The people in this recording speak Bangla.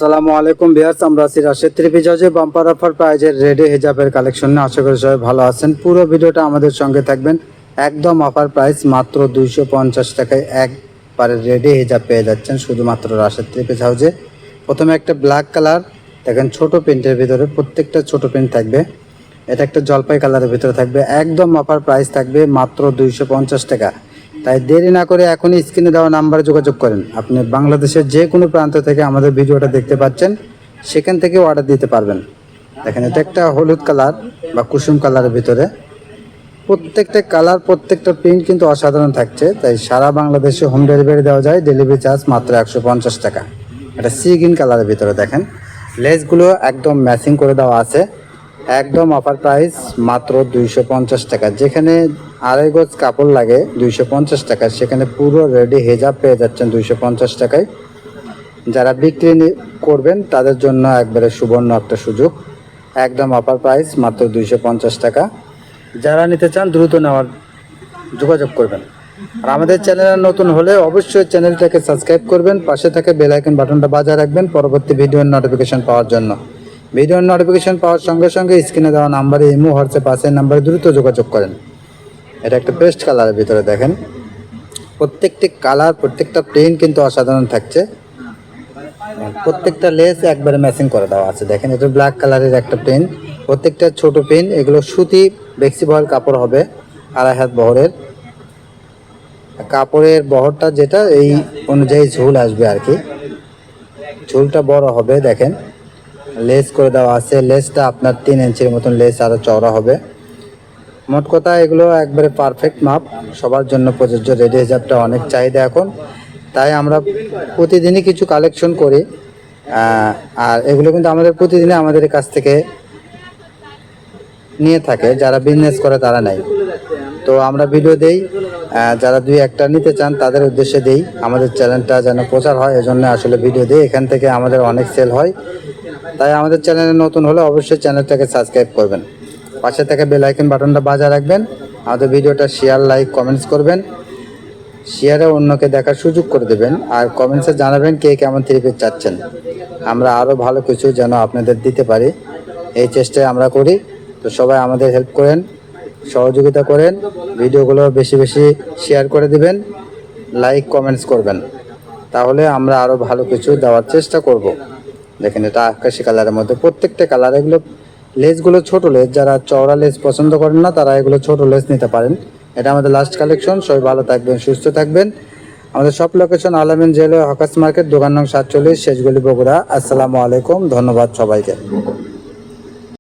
আসসালামু আলাইকুম ভিউয়ার্স, আমরা আছি রাশেদ থ্রি-পিস হাউসে বাম্পার অফার প্রাইজের রেডি হিজাবের কালেকশন নিয়ে। আশা করি সবাই ভালো আছেন। পুরো ভিডিওটা আমাদের সঙ্গে থাকবেন। একদম অফার প্রাইস মাত্র 250 টাকায় একবারে রেডি হিজাব পেয়ে যাচ্ছেন শুধুমাত্র রাশেদ থ্রি-পিস হাউসে। প্রথমে একটা ব্ল্যাক কালার দেখেন, ছোট প্রিন্টের ভিতরে, প্রত্যেকটা ছোট প্রিন্ট থাকবে। এটা একটা জলপাই কালারের ভিতরে থাকবে। একদম অফার প্রাইস থাকবে মাত্র 250 টাকা। তাই দেরি না করে এখনই স্ক্রিনে দেওয়া নাম্বারে যোগাযোগ করেন। আপনি বাংলাদেশের যে কোনো প্রান্ত থেকে আমাদের ভিডিওটা দেখতে পাচ্ছেন, সেখান থেকে অর্ডার দিতে পারবেন। দেখেন, এটা একটা হলুদ কালার বা কুসুম কালারের ভিতরে। প্রত্যেকটা কালার, প্রত্যেকটা প্রিন্ট কিন্তু অসাধারণ থাকছে। তাই সারা বাংলাদেশে হোম ডেলিভারি দেওয়া যায়। ডেলিভারি চার্জ মাত্র 150 টাকা। এটা সি গ্রিন কালারের ভিতরে দেখেন, লেসগুলো একদম ম্যাচিং করে দেওয়া আছে। একদম অফার প্রাইস মাত্র 250 টাকা। যেখানে আড়াই গজ কাপড় লাগে 250 টাকা, সেখানে পুরো রেডি হিজাব পেয়ে যাচ্ছেন 250 টাকায়। যারা বিক্রি করবেন তাদের জন্য একবারে সুবর্ণ একটা সুযোগ। একদম অফার প্রাইস মাত্র 250 টাকা। যারা নিতে চান দ্রুত নেওয়ার যোগাযোগ করবেন। আর আমাদের চ্যানেলে নতুন হলে অবশ্যই চ্যানেলটাকে সাবস্ক্রাইব করবেন, পাশে থাকা বেল আইকন বাটনটা বাজায় রাখবেন পরবর্তী ভিডিওর নোটিফিকেশন পাওয়ার জন্য। ভিডিওর নোটিফিকেশন পাওয়ার সঙ্গে সঙ্গে স্ক্রিনে দেওয়া নাম্বারে ইমো, হোয়াটসঅ্যাপ আছে, নাম্বারে দ্রুত যোগাযোগ করেন। এটা একটা পেস্ট কালারের ভিতরে দেখেন, প্রত্যেকটি কালার, প্রত্যেকটা প্রিন্ট কিন্তু অসাধারণ থাকছে। প্রত্যেকটা লেস একবারে ম্যাচিং করে দেওয়া আছে। দেখেন, এটা ব্ল্যাক কালারের একটা প্রিন্ট, প্রত্যেকটা ছোট প্রিন্ট। এগুলো সুতি বেক্সি বয়েল কাপড় হবে, আড়াই হাত বহরের। কাপড়ের বহরটা যেটা এই অনুযায়ী ঝুল আসবে আর কি, ঝুলটা বড় হবে। দেখেন, লেস করে দেওয়া আছে। লেসটা আপনার 3 ইঞ্চির মতন লেস, আরও চওড়া হবে। মোট কথা এগুলো একবারে পারফেক্ট মাপ, সবার জন্য প্রযোজ্য। রেডি হিজাবটা অনেক চাহিদা এখন, তাই আমরা প্রতিদিনই কিছু কালেকশন করি। আর এগুলো কিন্তু আমাদের প্রতিদিনই আমাদের কাছ থেকে নিয়ে থাকে। যারা বিজনেস করে তারা নেয়। তো আমরা ভিডিও দেই, যারা 2-1টা নিতে চান তাদের উদ্দেশ্যে দেই। আমাদের চ্যানেলটা যেন প্রচার হয়, এজন্য আসলে ভিডিও দিই। এখান থেকে আমাদের অনেক সেল হয়। তাই আমাদের চ্যানেলে নতুন হলে অবশ্যই চ্যানেলটাকে সাবস্ক্রাইব করবেন, পাশে থেকে বেল আইকন বাটনটা বাজায় রাখবেন। আমাদের ভিডিওটা শেয়ার, লাইক, কমেন্টস করবেন। শেয়ারে অন্যকে দেখার সুযোগ করে দেবেন। আর কমেন্টসে জানাবেন কে কেমন থ্রি-পিস চাচ্ছেন। আমরা আরও ভালো কিছু যেন আপনাদের দিতে পারি, এই চেষ্টায় আমরা করি। তো সবাই আমাদের হেল্প করেন, সহযোগিতা করেন। ভিডিওগুলো বেশি বেশি শেয়ার করে দিবেন, লাইক, কমেন্টস করবেন। তাহলে আমরা আরও ভালো কিছু দেওয়ার চেষ্টা করব। দেখেন, এটা আকাশি কালারের মধ্যে, প্রত্যেকটা কালার। এগুলো লেসগুলো ছোট লেস, যারা চওড়া লেস পছন্দ করেন না তারা এগুলো ছোট লেস নিতে পারেন। এটা আমাদের লাস্ট কালেকশন। সবাই ভালো থাকবেন, সুস্থ থাকবেন। আমাদের সব লোকেশন আলামিন জুয়েলারি, হকার্স মার্কেট, দোকান নং 47, শেষগলি, বগুড়া। আসসালামু আলাইকুম, ধন্যবাদ সবাইকে।